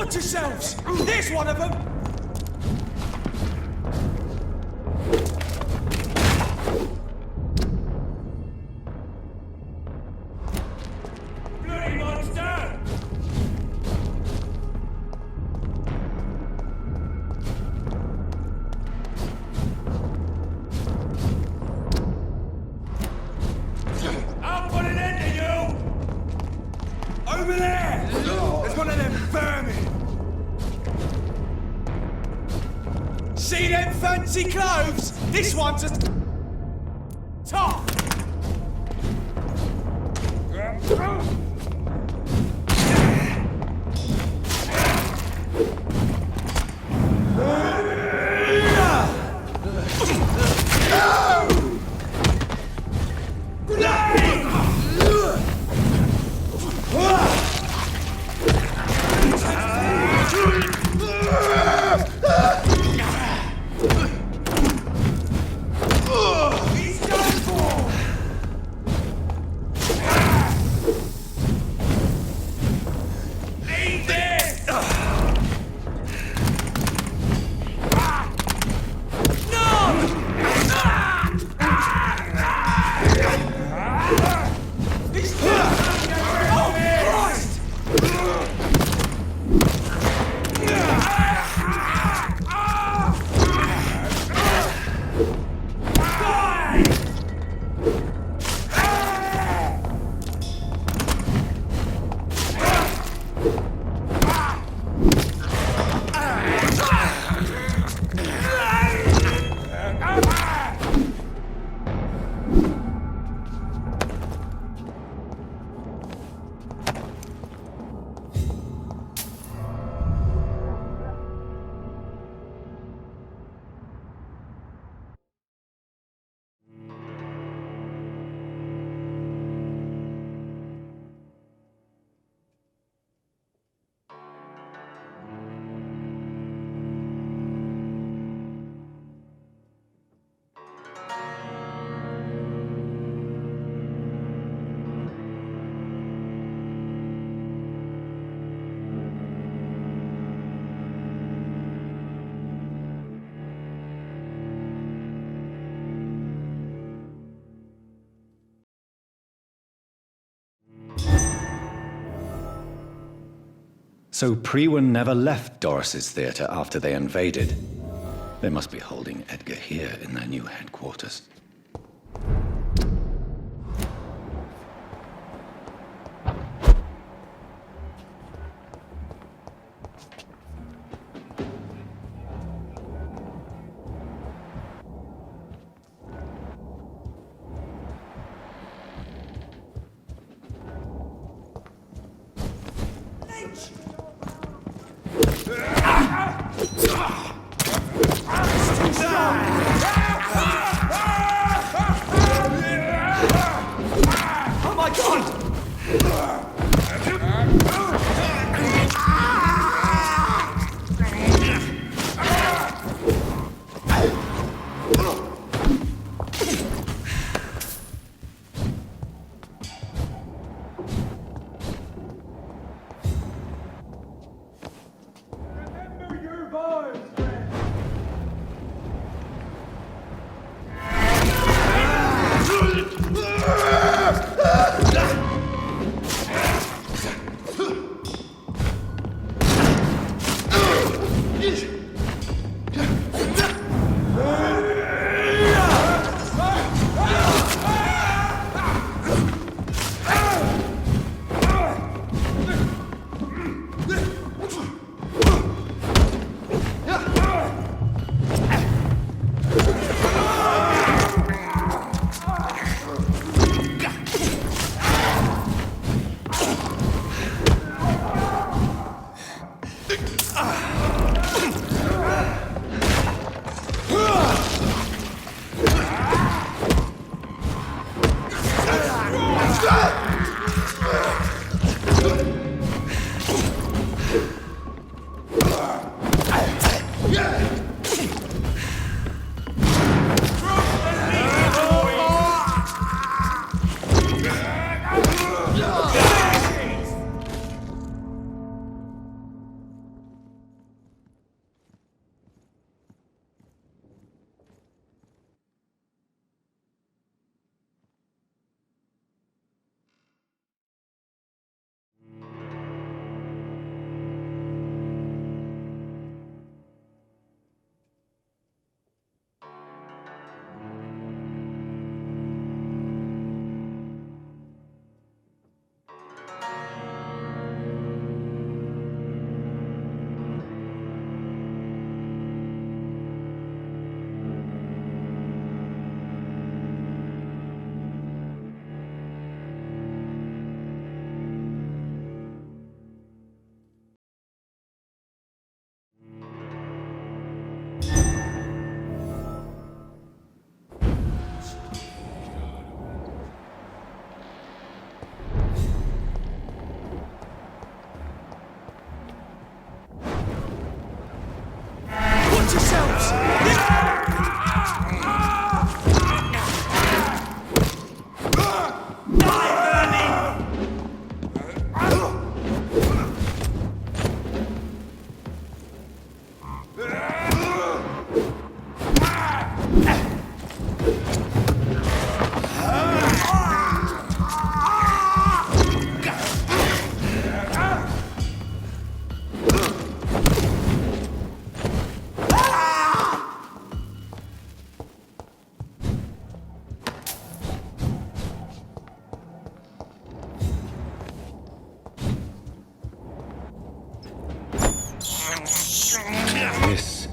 Watch yourselves! There's one of them! Bloody monster! I'll put an end to you! Over there! There's one of them vermin! See them fancy clothes? This one's a... top! So Priwen never left Doris's theatre after they invaded. They must be holding Edgar here in their new headquarters. Oh my god! Remember your vows, friend!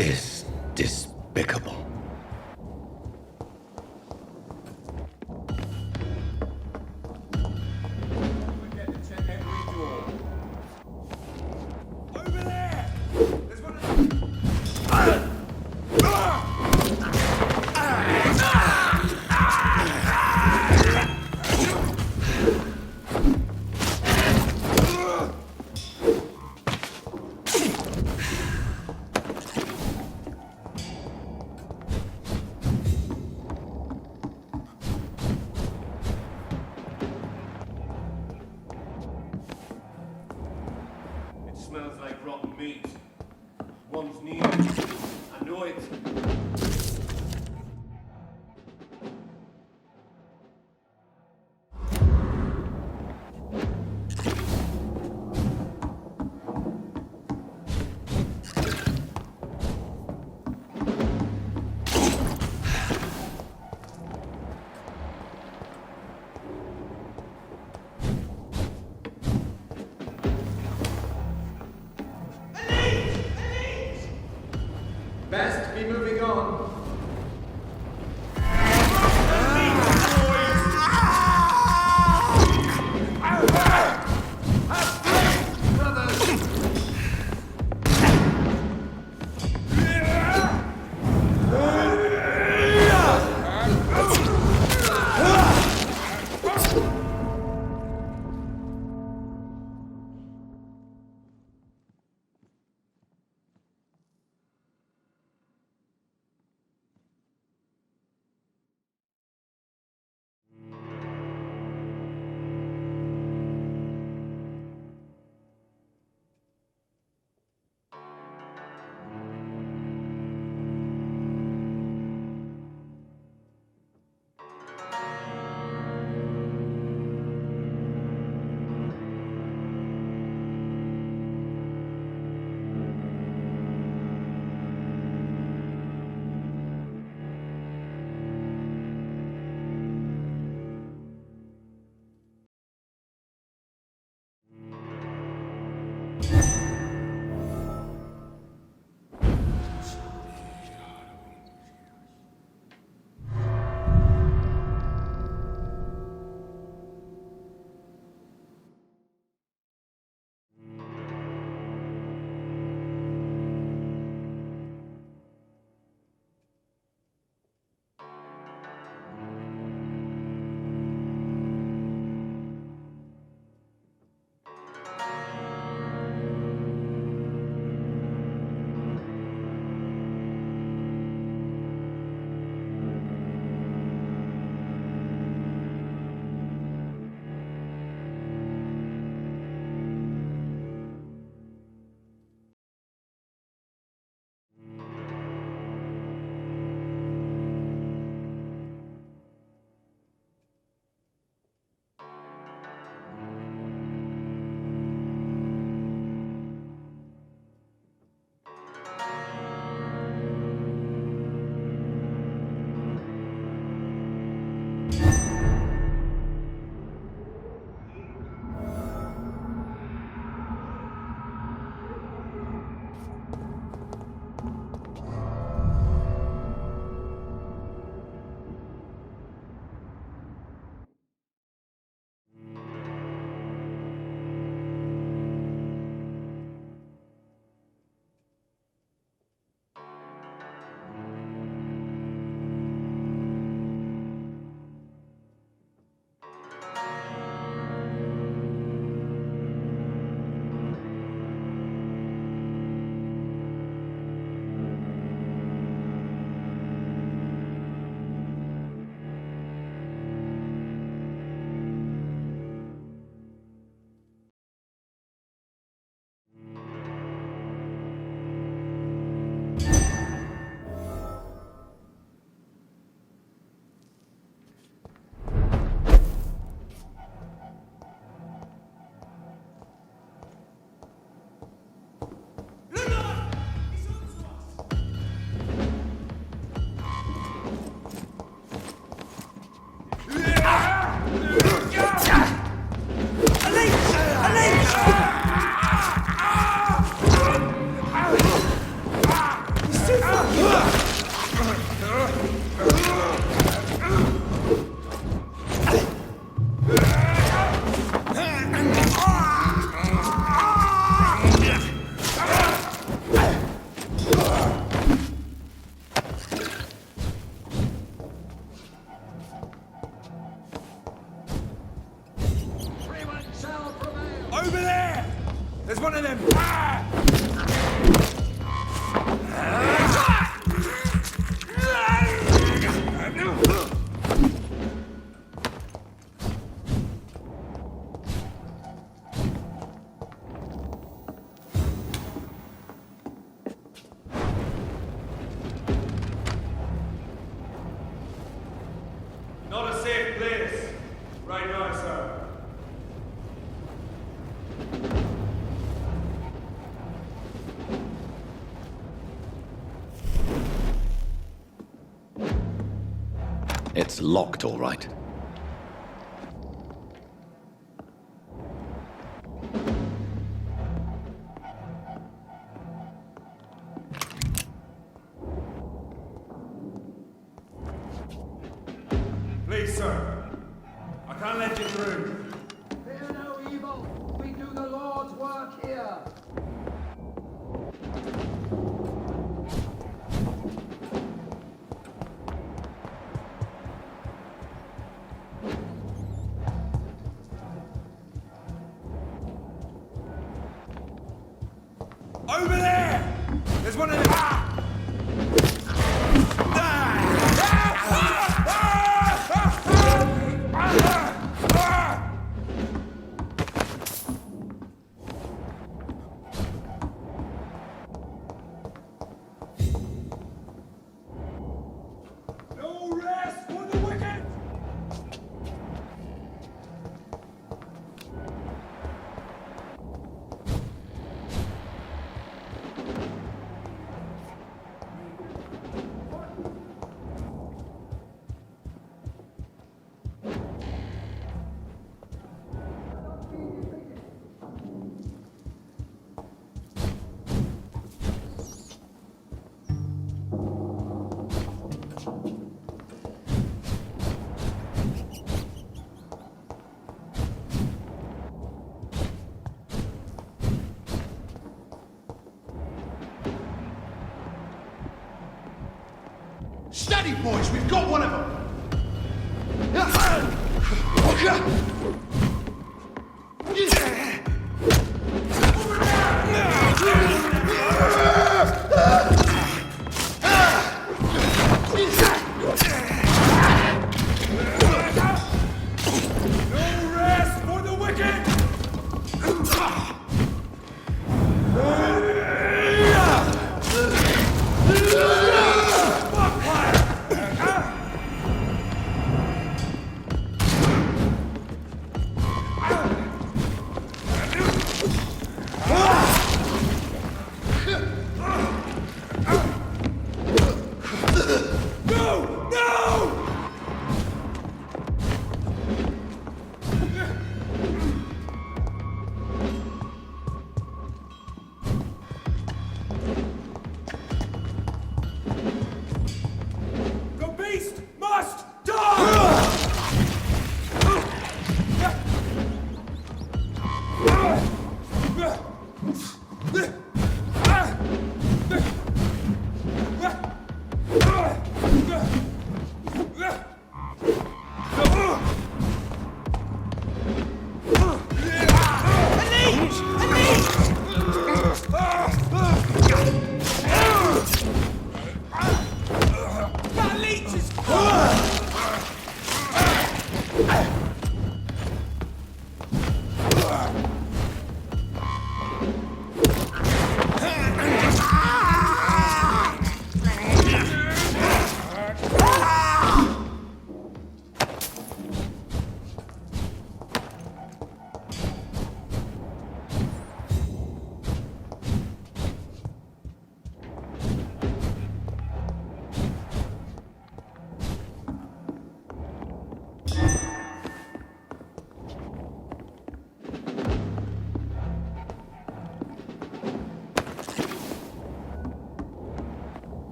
is despicable. Over there! There's one of them. It smells like rotten meat. One's near. I know it. Best be moving on. Over there! There's one of them! Not a safe place. Right now, sir. It's locked, all right. Please, sir. I can't let you through. Fear no evil. We do the Lord's work here. Over there! There's one of them! No rest for the wicked! Steady, boys, we've got one of them! No rest for the wicked! No! No! The beast must die! That leech is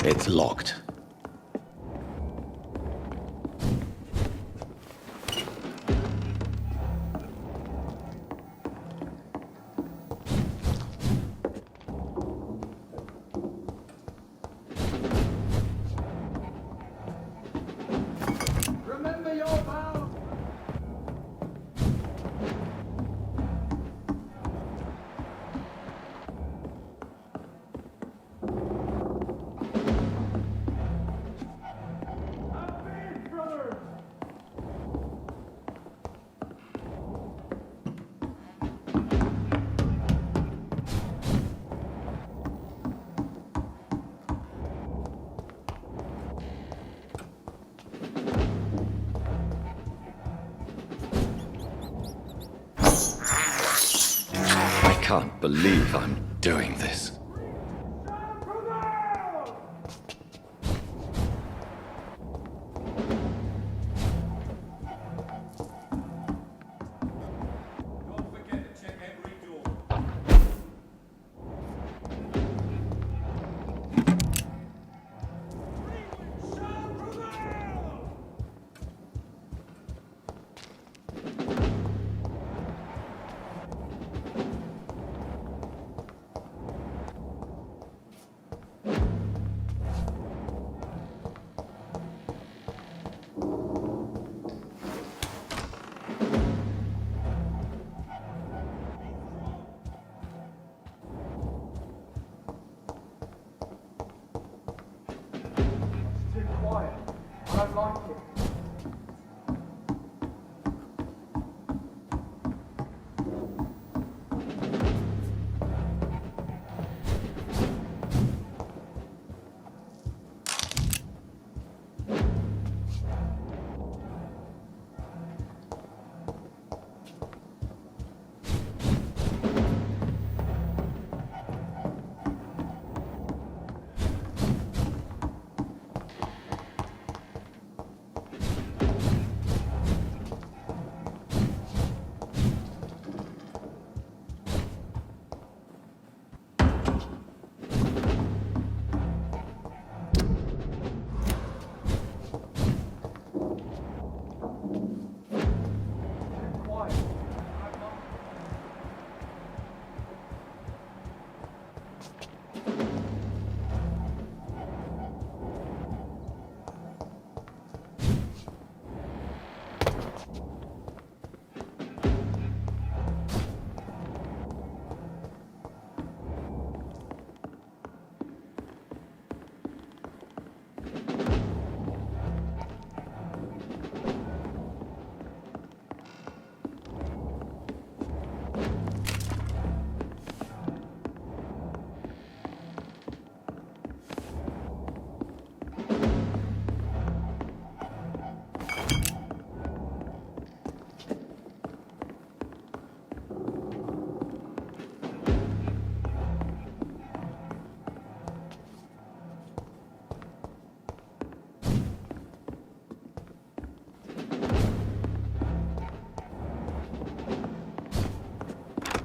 It's locked. Remember your vow. I can't believe I'm doing this. Don't forget to check every door. It's too quiet. I don't like it.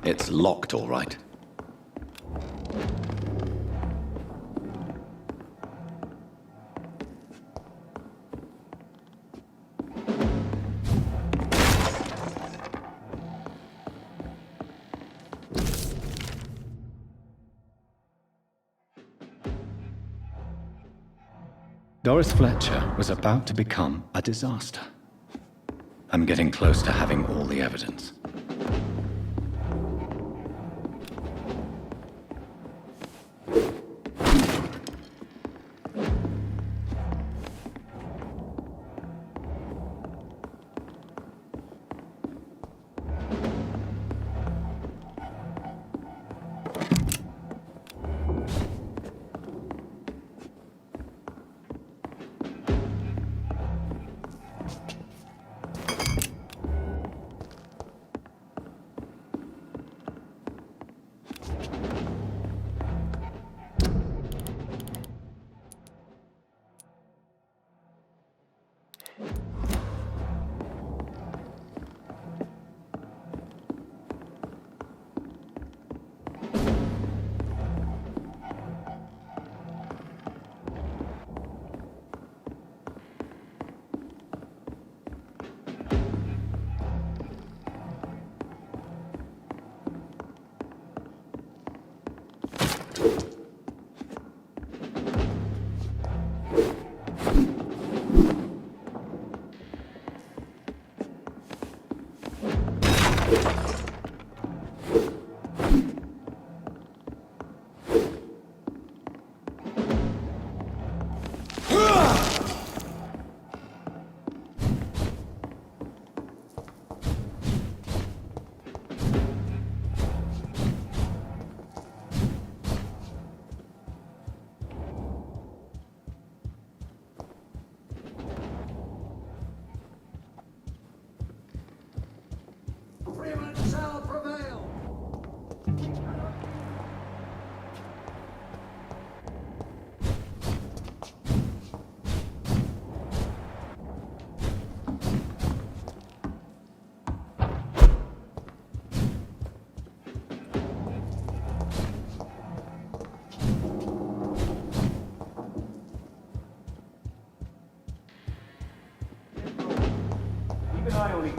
It's locked, all right. Doris Fletcher was about to become a disaster. I'm getting close to having all the evidence.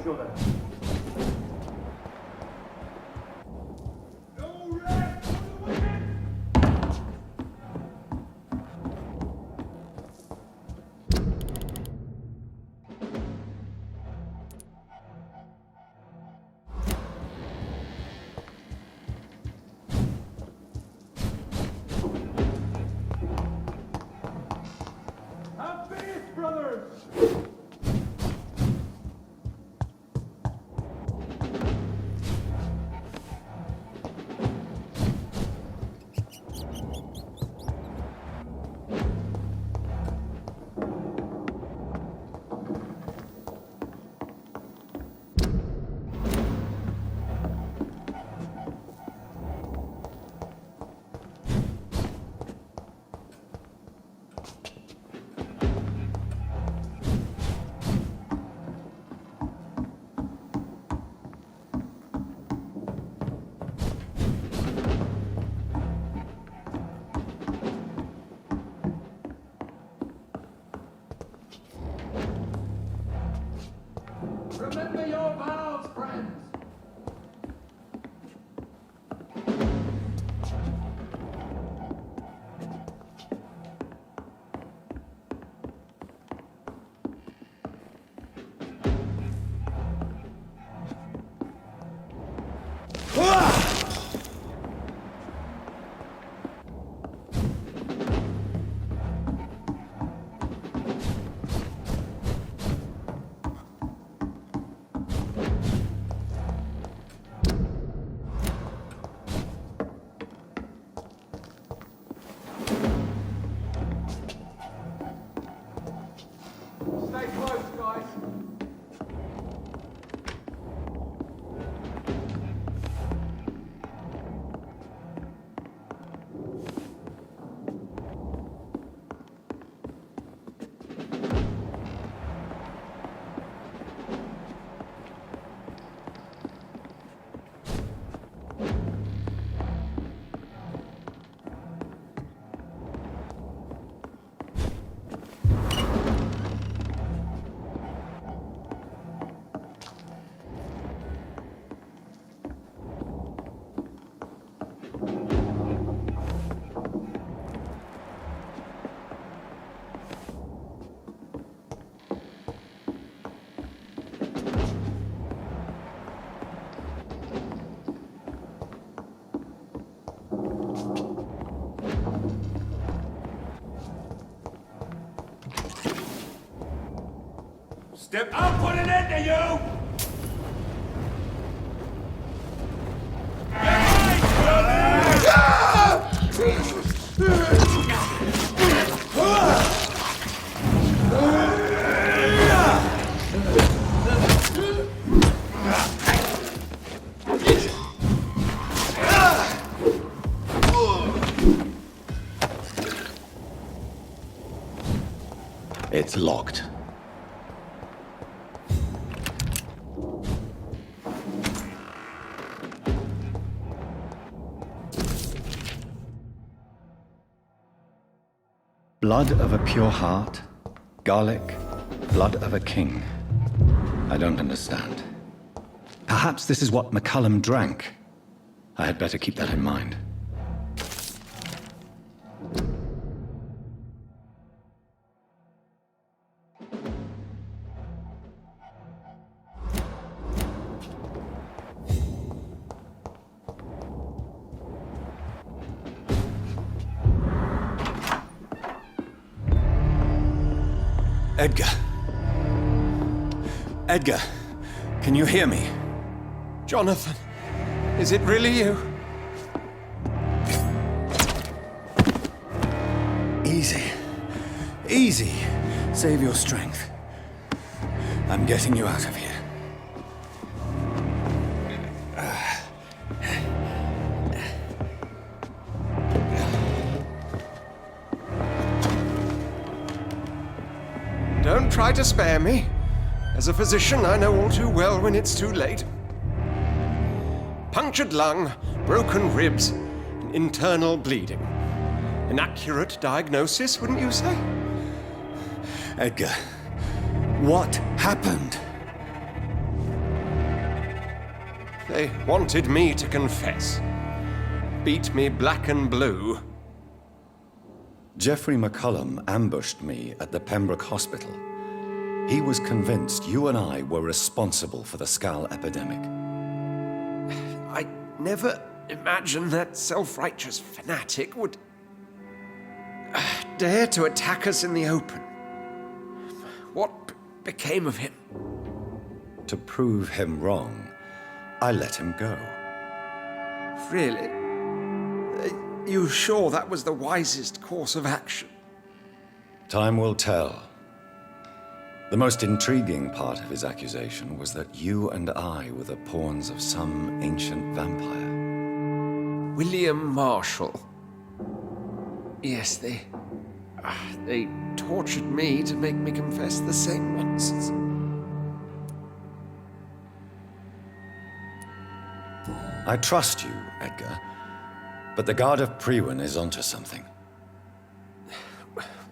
go then. No rest for the wicked! Have faith, brothers! Remember your vows, friends. Stay close, guys. Step up, put an end to you! It's locked. Blood of a pure heart, garlic, blood of a king. I don't understand. Perhaps this is what McCullum drank. I had better keep that in mind. Edgar. Edgar, can you hear me? Jonathan, is it really you? Easy. Easy. Save your strength. I'm getting you out of here. Don't try to spare me. As a physician, I know all too well when it's too late. Punctured lung, broken ribs, and internal bleeding. An accurate diagnosis, wouldn't you say? Edgar, what happened? They wanted me to confess. Beat me black and blue. Geoffrey McCullum ambushed me at the Pembroke Hospital. He was convinced you and I were responsible for the Skull epidemic. I never imagined that self-righteous fanatic would dare to attack us in the open. What became of him? To prove him wrong, I let him go. Really? Are you sure that was the wisest course of action? Time will tell. The most intriguing part of his accusation was that you and I were the pawns of some ancient vampire. William Marshall. Yes, they tortured me to make me confess the same nonsense. I trust you, Edgar, but the Guard of Priwen is onto something.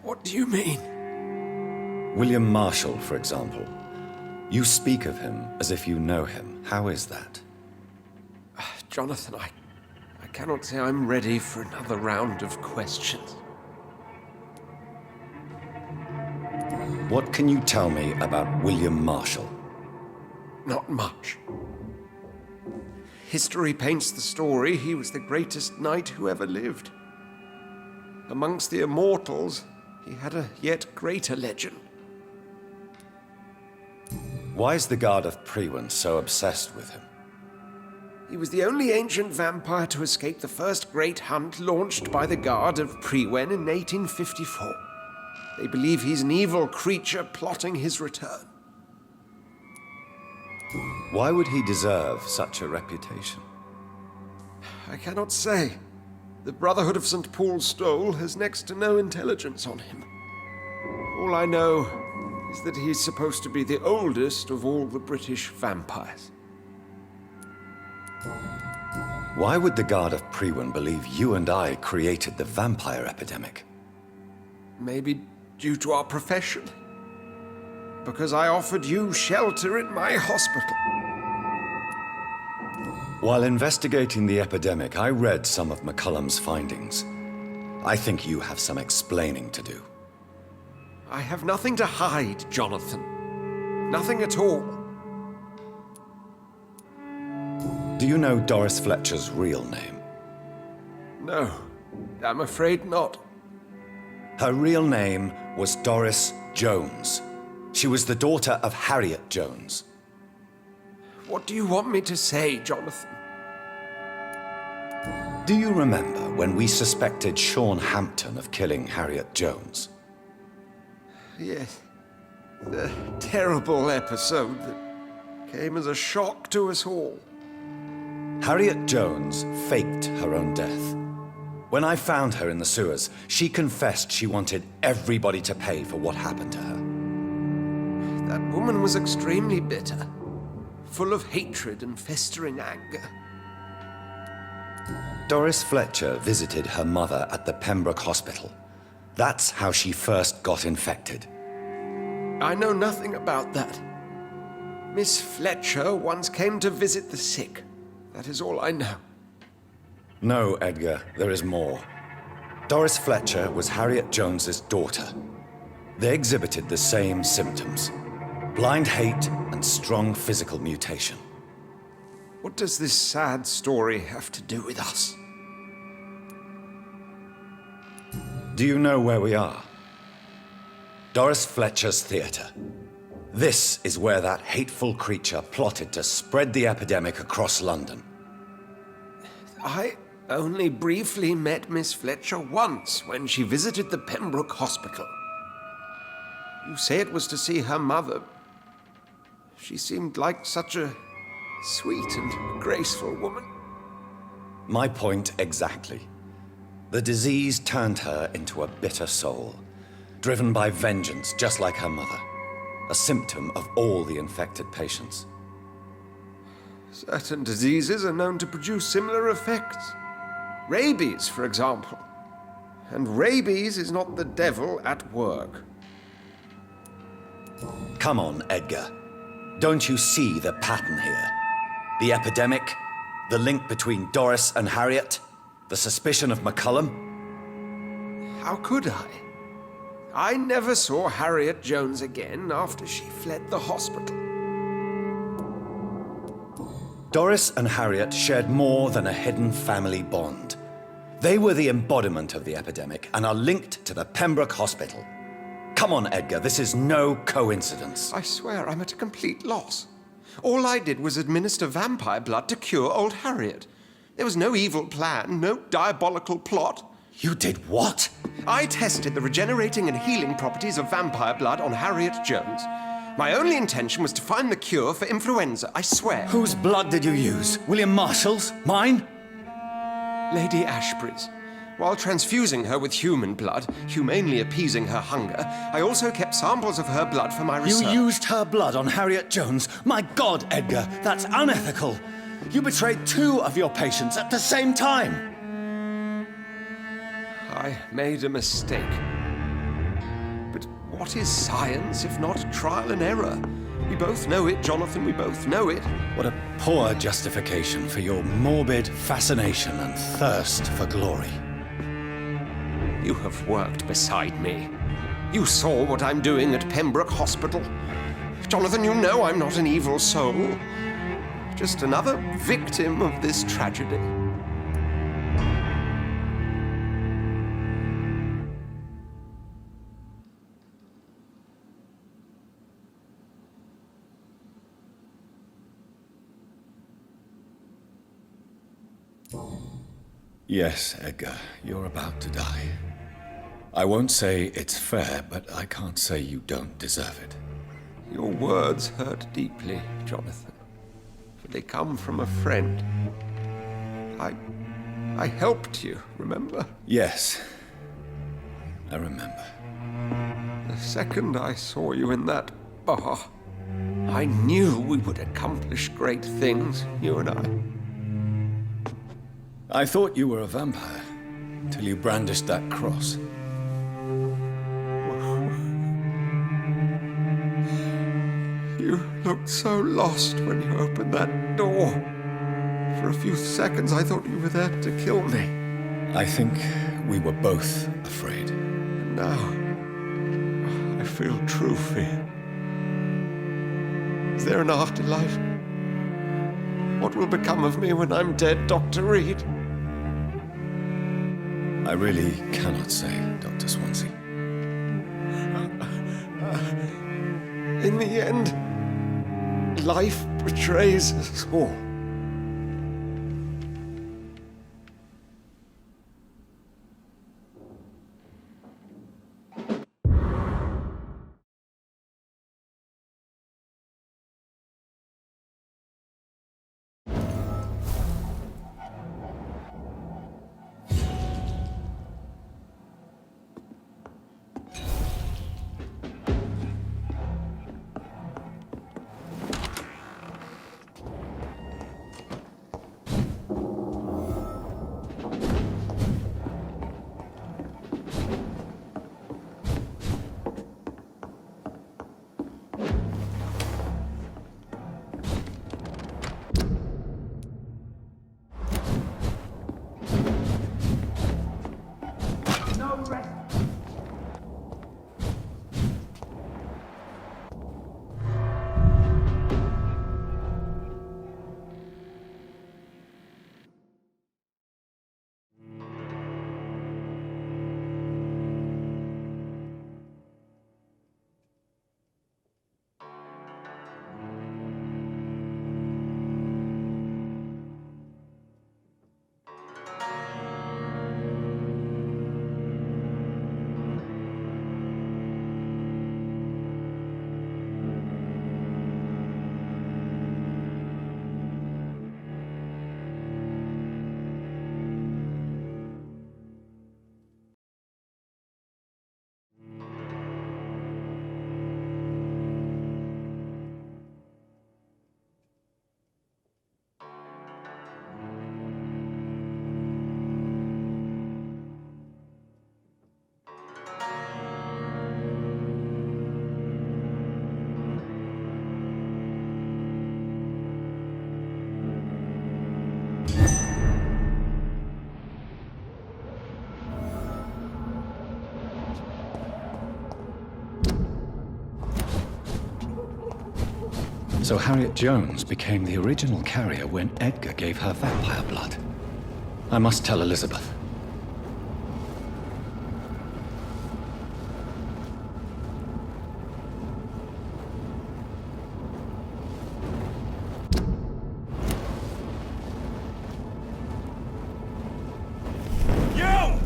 What do you mean? William Marshall, for example. You speak of him as if you know him. How is that? Jonathan, I cannot say I'm ready for another round of questions. What can you tell me about William Marshall? Not much. History paints the story he was the greatest knight who ever lived. Amongst the immortals, he had a yet greater legend. Why is the Guard of Priwen so obsessed with him? He was the only ancient vampire to escape the first great hunt launched by the Guard of Priwen in 1854. They believe he's an evil creature plotting his return. Why would he deserve such a reputation? I cannot say. The Brotherhood of St. Paul's Stole has next to no intelligence on him. All I know is that he's supposed to be the oldest of all the British vampires. Why would the Guard of Priwen believe you and I created the vampire epidemic? Maybe due to our profession. Because I offered you shelter in my hospital. While investigating the epidemic, I read some of McCullum's findings. I think you have some explaining to do. I have nothing to hide, Jonathan. Nothing at all. Do you know Doris Fletcher's real name? No, I'm afraid not. Her real name was Doris Jones. She was the daughter of Harriet Jones. What do you want me to say, Jonathan? Do you remember when we suspected Sean Hampton of killing Harriet Jones? Yes. The terrible episode that came as a shock to us all. Harriet Jones faked her own death. When I found her in the sewers, she confessed she wanted everybody to pay for what happened to her. That woman was extremely bitter, full of hatred and festering anger. Doris Fletcher visited her mother at the Pembroke Hospital. That's how she first got infected. I know nothing about that. Miss Fletcher once came to visit the sick. That is all I know. No, Edgar, there is more. Doris Fletcher was Harriet Jones's daughter. They exhibited the same symptoms. Blind hate and strong physical mutation. What does this sad story have to do with us? Do you know where we are? Doris Fletcher's theater. This is where that hateful creature plotted to spread the epidemic across London. I only briefly met Miss Fletcher once when she visited the Pembroke Hospital. You say it was to see her mother. She seemed like such a sweet and graceful woman. My point exactly. The disease turned her into a bitter soul, driven by vengeance just like her mother. A symptom of all the infected patients. Certain diseases are known to produce similar effects. Rabies, for example. And rabies is not the devil at work. Come on, Edgar. Don't you see the pattern here? The epidemic, the link between Doris and Harriet, the suspicion of McCullum. How could I? I never saw Harriet Jones again after she fled the hospital. Doris and Harriet shared more than a hidden family bond. They were the embodiment of the epidemic and are linked to the Pembroke Hospital. Come on, Edgar, this is no coincidence. I swear I'm at a complete loss. All I did was administer vampire blood to cure old Harriet. There was no evil plan, no diabolical plot. You did what? I tested the regenerating and healing properties of vampire blood on Harriet Jones. My only intention was to find the cure for influenza, I swear. Whose blood did you use? William Marshall's? Mine? Lady Ashbury's. While transfusing her with human blood, humanely appeasing her hunger, I also kept samples of her blood for my research. You used her blood on Harriet Jones? My God, Edgar, that's unethical. You betrayed 2 of your patients at the same time. I made a mistake. But what is science if not trial and error? We both know it, Jonathan, we both know it. What a poor justification for your morbid fascination and thirst for glory. You have worked beside me. You saw what I'm doing at Pembroke Hospital. Jonathan, you know I'm not an evil soul. Just another victim of this tragedy. Yes, Edgar, you're about to die. I won't say it's fair, but I can't say you don't deserve it. Your words hurt deeply, Jonathan, for they come from a friend. I helped you, remember? Yes, I remember. The second I saw you in that bar, I knew we would accomplish great things, you and I. I thought you were a vampire, till you brandished that cross. You looked so lost when you opened that door. For a few seconds, I thought you were there to kill me. I think we were both afraid. And now, I feel true fear. Is there an afterlife? What will become of me when I'm dead, Dr. Reed? I really cannot say, Dr. Swansea. In the end, life betrays us all. So Harriet Jones became the original carrier when Edgar gave her vampire blood. I must tell Elizabeth. You!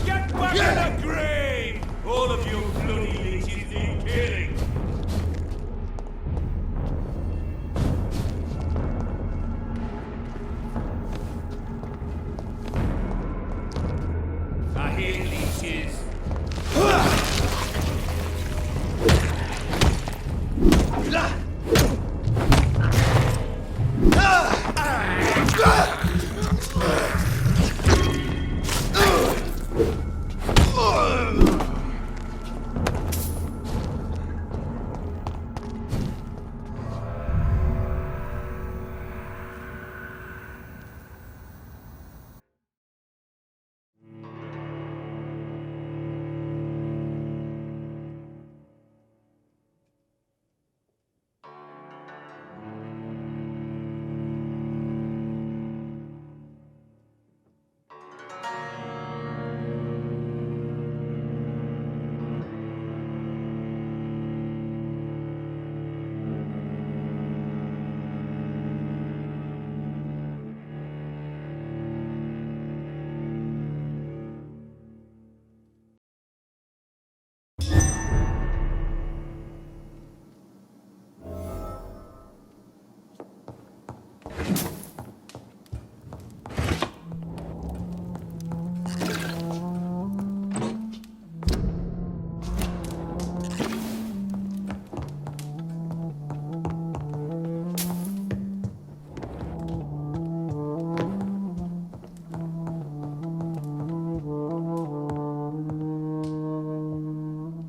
Get back in the grave! All of you bloody leeches need killing! I hear leeches.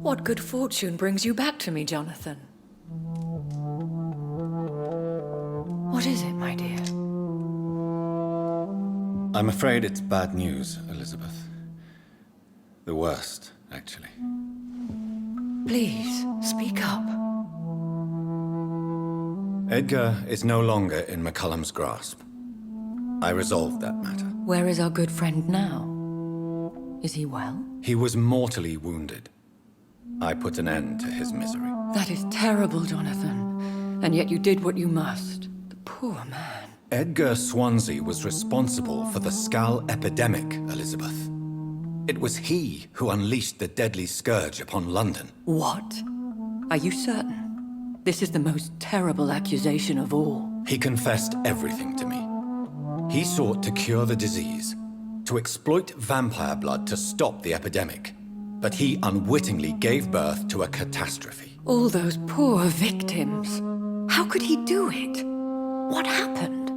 What good fortune brings you back to me, Jonathan? What is it, my dear? I'm afraid it's bad news, Elizabeth. The worst, actually. Please, speak up. Edgar is no longer in McCullum's grasp. I resolved that matter. Where is our good friend now? Is he well? He was mortally wounded. I put an end to his misery. That is terrible, Jonathan. And yet you did what you must. The poor man. Edgar Swansea was responsible for the Skal epidemic, Elizabeth. It was he who unleashed the deadly scourge upon London. What? Are you certain? This is the most terrible accusation of all. He confessed everything to me. He sought to cure the disease, to exploit vampire blood to stop the epidemic. But he unwittingly gave birth to a catastrophe. All those poor victims. How could he do it? What happened?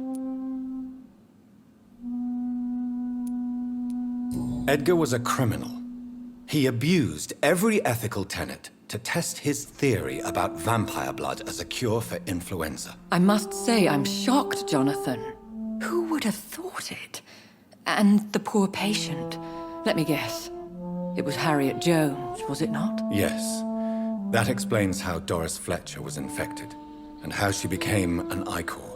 Edgar was a criminal. He abused every ethical tenet to test his theory about vampire blood as a cure for influenza. I must say I'm shocked, Jonathan. Who would have thought it? And the poor patient. Let me guess. It was Harriet Jones, was it not? Yes. That explains how Doris Fletcher was infected, and how she became an Ichor.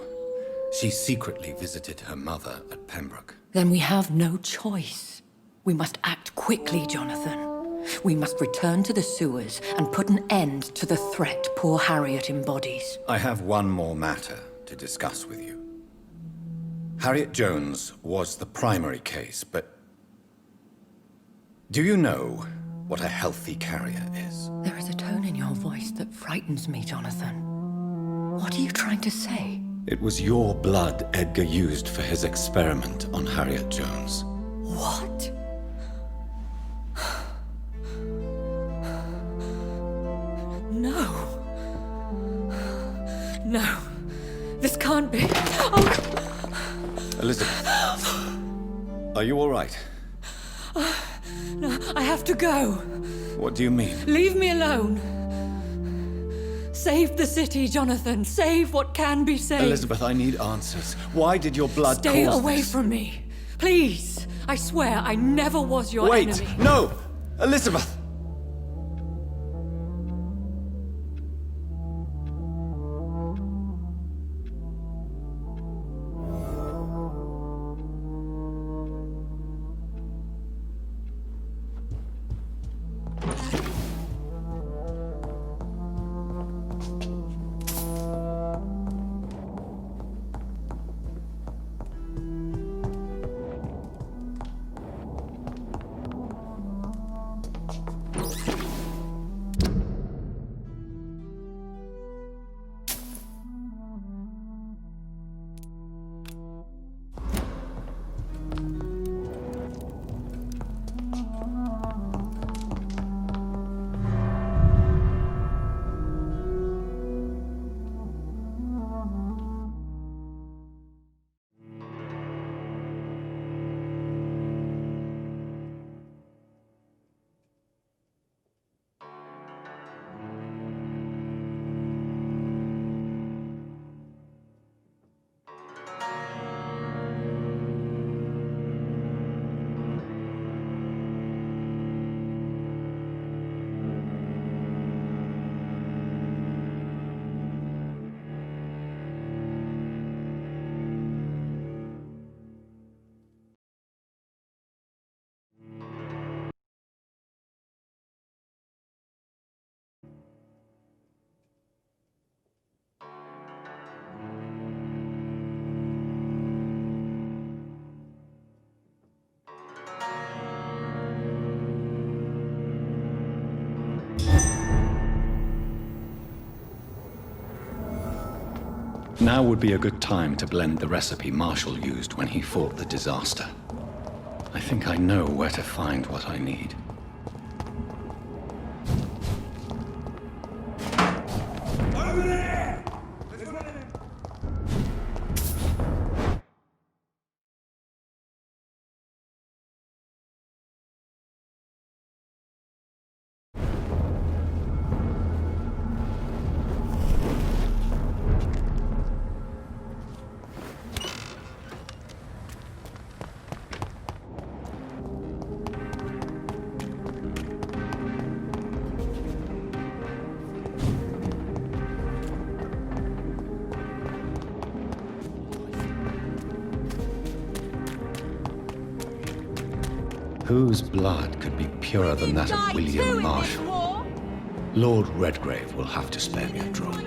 She secretly visited her mother at Pembroke. Then we have no choice. We must act quickly, Jonathan. We must return to the sewers and put an end to the threat poor Harriet embodies. I have one more matter to discuss with you. Harriet Jones was the primary case, but do you know what a healthy carrier is? There is a tone in your voice that frightens me, Jonathan. What are you trying to say? It was your blood Edgar used for his experiment on Harriet Jones. What? No. No. This can't be. Oh. Elizabeth, are you all right? No, I have to go. What do you mean? Leave me alone. Save the city, Jonathan. Save what can be saved. Elizabeth, I need answers. Why did your blood Stay cause away this? from me. Please. I swear I never was your Wait! enemy. No! Elizabeth! Now would be a good time to blend the recipe Marshall used when he fought the disaster. I think I know where to find what I need. Over there! There's one of them. Whose blood could be purer than that of William Marshall? Lord Redgrave will have to spare me a drop.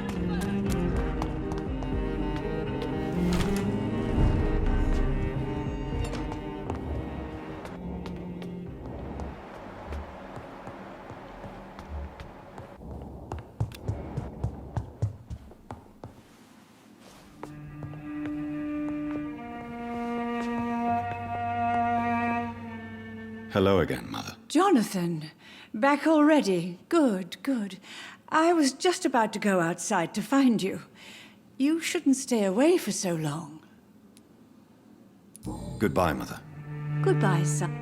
Hello again, Mother. Jonathan, back already? Good, good. I was just about to go outside to find you. You shouldn't stay away for so long. Goodbye, Mother. Goodbye, son.